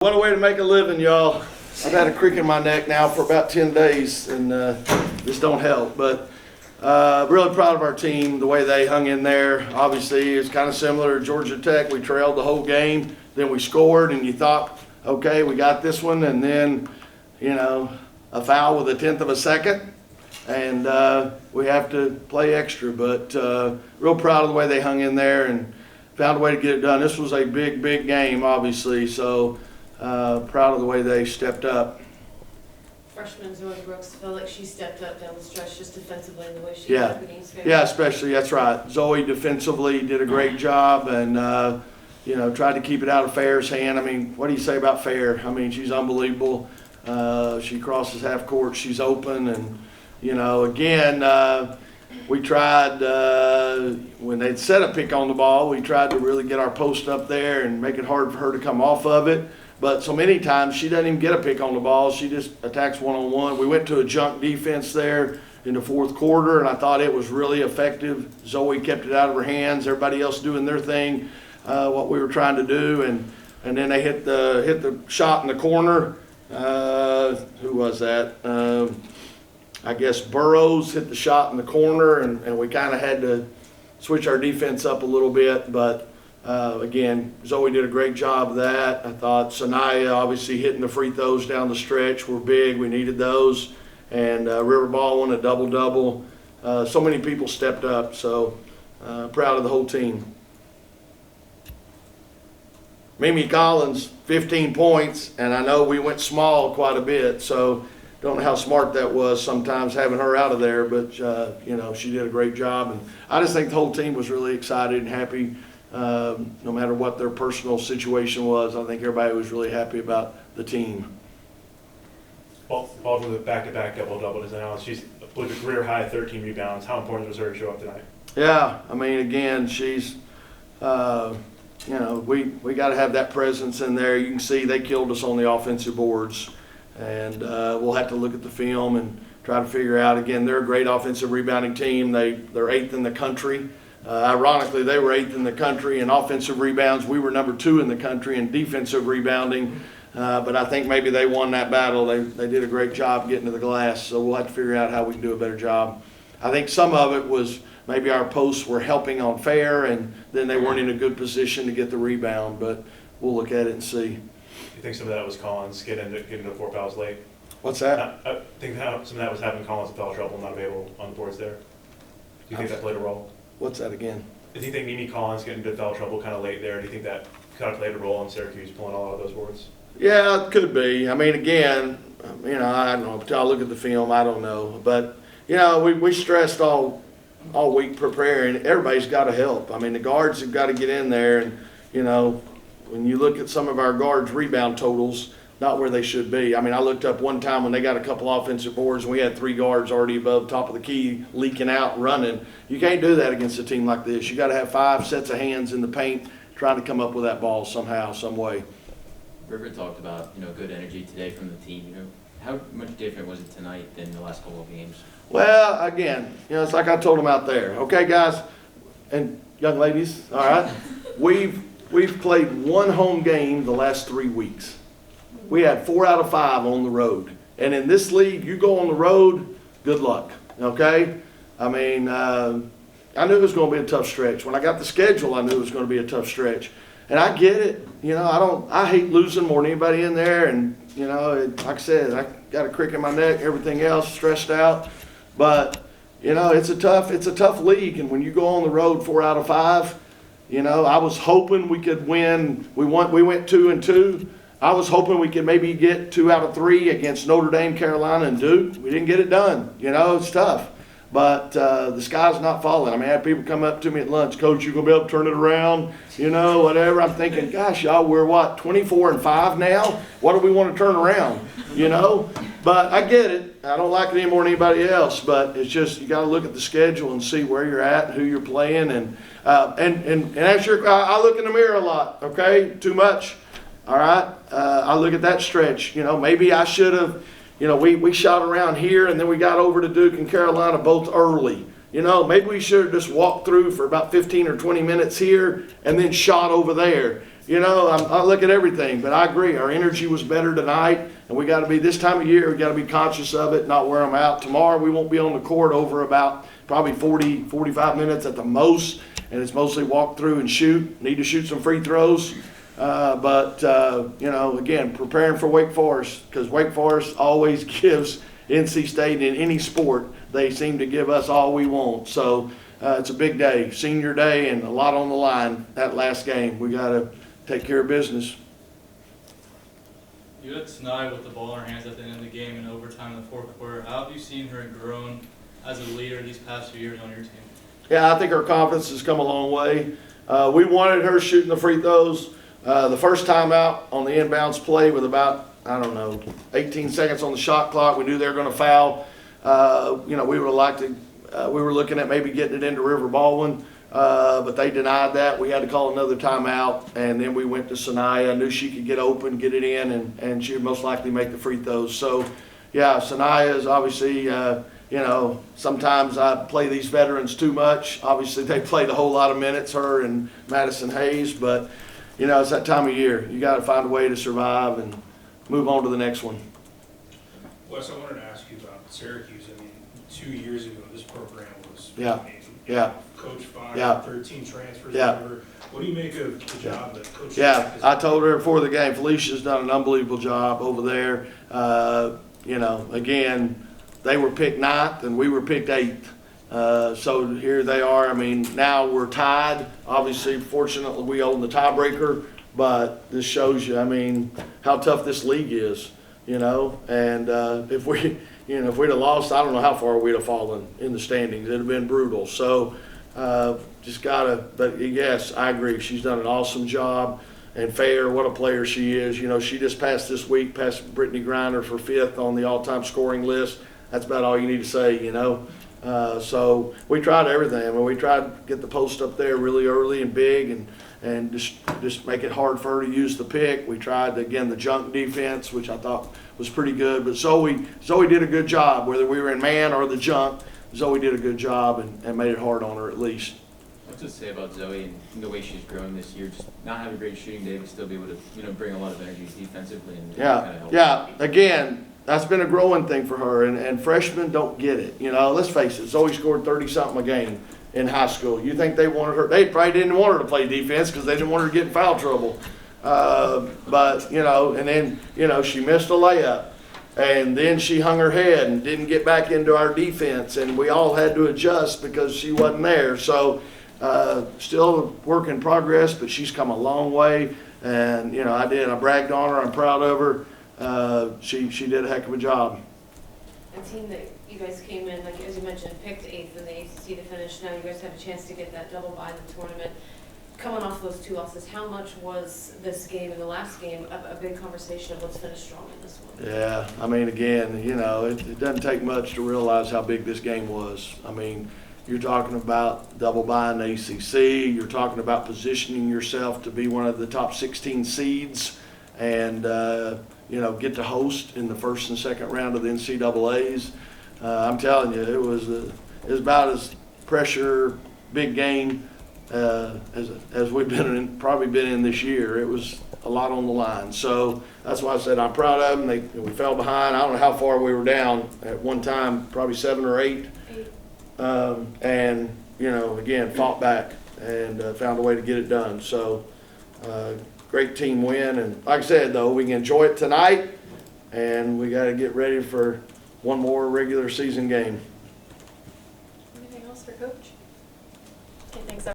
What a way to make a living, y'all. I've had a crick in my neck now for about 10 days, and this don't help. But really proud of our team, the way they hung in there. Obviously, it's kind of similar to Georgia Tech. We trailed the whole game, then we scored, and you thought, okay, we got this one, and then, you know, a foul with a tenth of a second, and we have to play extra. But real proud of the way they hung in there and found a way to get it done. This was a big, big game, obviously, so proud of the way they stepped up. Freshman Zoe Brooks felt like she stepped up down the stretch just defensively in the way she Yeah, especially, that's right. Zoe defensively did a great job and, you know, tried to keep it out of Fair's hand. I mean, what do you say about Fair? I mean, she's unbelievable. She crosses half court, she's open, and, you know, again, we tried, when they'd set a pick on the ball, we tried to really get our post up there and make it hard for her to come off of it. But so many times she doesn't even get a pick on the ball. She just attacks one-on-one. We went to a junk defense there in the fourth quarter, and I thought it was really effective. Zoe kept it out of her hands. Everybody else doing their thing, what we were trying to do, and then they hit the shot in the corner. Who was that? I guess Burrows hit the shot in the corner, and we kind of had to switch our defense up a little bit. But again, Zoe did a great job of that. I thought Sanaya obviously hitting the free throws down the stretch were big. We needed those. And River Baldwin, a double-double. So many people stepped up, so proud of the whole team. Mimi Collins, 15 points, and I know we went small quite a bit, so don't know how smart that was sometimes having her out of there, but you know, she did a great job. And I just think the whole team was really excited and happy. No matter what their personal situation was, I think everybody was really happy about the team. Baldwin with back-to-back double-doubles now. She's with a career high 13 rebounds. How important was her to show up tonight? Yeah, I mean, again, she's, you know, we got to have that presence in there. You can see they killed us on the offensive boards, and we'll have to look at the film and try to figure out. Again, they're a great offensive rebounding team. They're 8th in the country. Ironically, they were 8th in the country in offensive rebounds. We were number 2 in the country in defensive rebounding. But I think maybe they won that battle. They did a great job getting to the glass, so we'll have to figure out how we can do a better job. I think some of it was maybe our posts were helping on Fair, and then they weren't in a good position to get the rebound, but we'll look at it and see. You think some of that was Collins getting to 4 fouls late? What's that? I think some of that was having Collins in foul trouble, not available on the boards there. Do you think that played a role? What's that again? Do you think Mimi Collins getting into foul trouble kind of late there? Do you think that kind of played a role in Syracuse pulling all of those boards? Yeah, it could be. I mean, again, you know, I don't know. I'll look at the film. I don't know. But, you know, we stressed all week preparing. Everybody's got to help. I mean, the guards have got to get in there. And, you know, when you look at some of our guards' rebound totals, not where they should be. I mean, I looked up one time when they got a couple offensive boards and we had 3 guards already above top of the key leaking out, running. You can't do that against a team like this. You got to have 5 sets of hands in the paint trying to come up with that ball somehow, some way. River talked about, you know, good energy today from the team. You know, how much different was it tonight than the last couple of games? Well, again, you know, it's like I told them out there. Okay, guys and young ladies, all right? We've played 1 home game the last 3 weeks. We had 4 out of 5 on the road. And in this league, you go on the road, good luck, okay? I mean, I knew it was going to be a tough stretch. When I got the schedule, I knew it was going to be a tough stretch. And I get it. You know, I hate losing more than anybody in there. And, you know, like I said, I got a crick in my neck, everything else, stressed out. But, you know, it's a tough league. And when you go on the road 4 out of 5, you know, I was hoping we could win. We went 2-2. I was hoping we could maybe get 2 out of 3 against Notre Dame, Carolina, and Duke. We didn't get it done. You know, it's tough. But the sky's not falling. I mean, I had people come up to me at lunch, Coach, you going to be able to turn it around? You know, whatever. I'm thinking, gosh, y'all, we're what, 24-5 now? What do we want to turn around? You know? But I get it. I don't like it any more than anybody else. But it's just you got to look at the schedule and see where you're at and who you're playing. And as I look in the mirror a lot, okay? Too much. All right? I look at that stretch. You know, maybe I should have. You know, we shot around here, and then we got over to Duke and Carolina both early. You know, maybe we should have just walked through for about 15 or 20 minutes here and then shot over there. you know, I look at everything, but I agree. Our energy was better tonight, and we got to be, this time of year, we got to be conscious of it, not wear them out. Tomorrow, we won't be on the court over about probably 40, 45 minutes at the most, and it's mostly walk through and shoot. Need to shoot some free throws. But you know, again, preparing for Wake Forest, because Wake Forest always gives NC State in any sport. They seem to give us all we want. So it's a big day, senior day, and a lot on the line that last game. We got to take care of business. You had Sinai with the ball in her hands at the end of the game in overtime in the fourth quarter. How have you seen her grown as a leader these past few years on your team? Yeah, I think her confidence has come a long way. We wanted her shooting the free throws. The first time out on the inbounds play with about, I don't know, 18 seconds on the shot clock, we knew they were going to foul. You know, we would have liked to, we were looking at maybe getting it into River Baldwin, but they denied that. We had to call another timeout, and then we went to Sanaya. I knew she could get open, get it in, and she would most likely make the free throws. So, yeah, Sanaya is obviously, you know, sometimes I play these veterans too much. Obviously, they played a whole lot of minutes, her and Madison Hayes, but, you know, it's that time of year. You got to find a way to survive and move on to the next one. Wes, I wanted to ask you about Syracuse. I mean, 2 years ago, this program was Yeah. amazing. Yeah. Coach fired, Yeah. 13 transfers, Yeah. whatever. What do you make of the job that Coach Yeah, has I told her before the game, Felicia's done an unbelievable job over there. You know, again, they were picked 9th and we were picked 8th. So here they are. I mean, now we're tied. Obviously, fortunately, we own the tiebreaker, but this shows you, I mean, how tough this league is, you know. And if we, you know, if we'd have lost, I don't know how far we'd have fallen in the standings. It'd have been brutal. So just gotta, but yes, I agree. She's done an awesome job. And Fair, what a player she is. You know, she just passed this week, passed Brittany Griner for 5th on the all-time scoring list. That's about all you need to say, you know. So we tried everything. I mean, we tried to get the post up there really early and big and just make it hard for her to use the pick. We tried, again, the junk defense, which I thought was pretty good. But Zoe did a good job, whether we were in man or the junk. Zoe did a good job and made it hard on her at least. What's to say about Zoe and the way she's grown this year? Just not having a great shooting day, but still be able to, you know, bring a lot of energy defensively and kind of help. Yeah. Again, that's been a growing thing for her, and freshmen don't get it. You know, let's face it, Zoe scored 30-something a game in high school. You think they wanted her? They probably didn't want her to play defense because they didn't want her to get in foul trouble. But you know, and then you know she missed a layup. And then she hung her head and didn't get back into our defense, and we all had to adjust because she wasn't there. So still a work in progress, but she's come a long way. And you know, I bragged on her. I'm proud of her. She did a heck of a job. A team that you guys came in, like as you mentioned, picked 8th in the ACC to finish. Now you guys have a chance to get that double bye in the tournament. Coming off those 2 losses, how much was this game and the last game a big conversation of let's finish strong in this one? Yeah, I mean, again, you know, it doesn't take much to realize how big this game was. I mean, you're talking about double bye in the ACC. You're talking about positioning yourself to be one of the top 16 seeds and, you know, get to host in the first and second round of the NCAAs. I'm telling you, it was about as pressure, big game as we've probably been in this year. It was a lot on the line. So that's why I said I'm proud of them. We fell behind. I don't know how far we were down at one time, probably 7 or 8. And, you know, again, fought back and found a way to get it done. So great team win. And like I said, though, we can enjoy it tonight, and we got to get ready for one more regular season game. Anything else for Coach? Okay, thanks.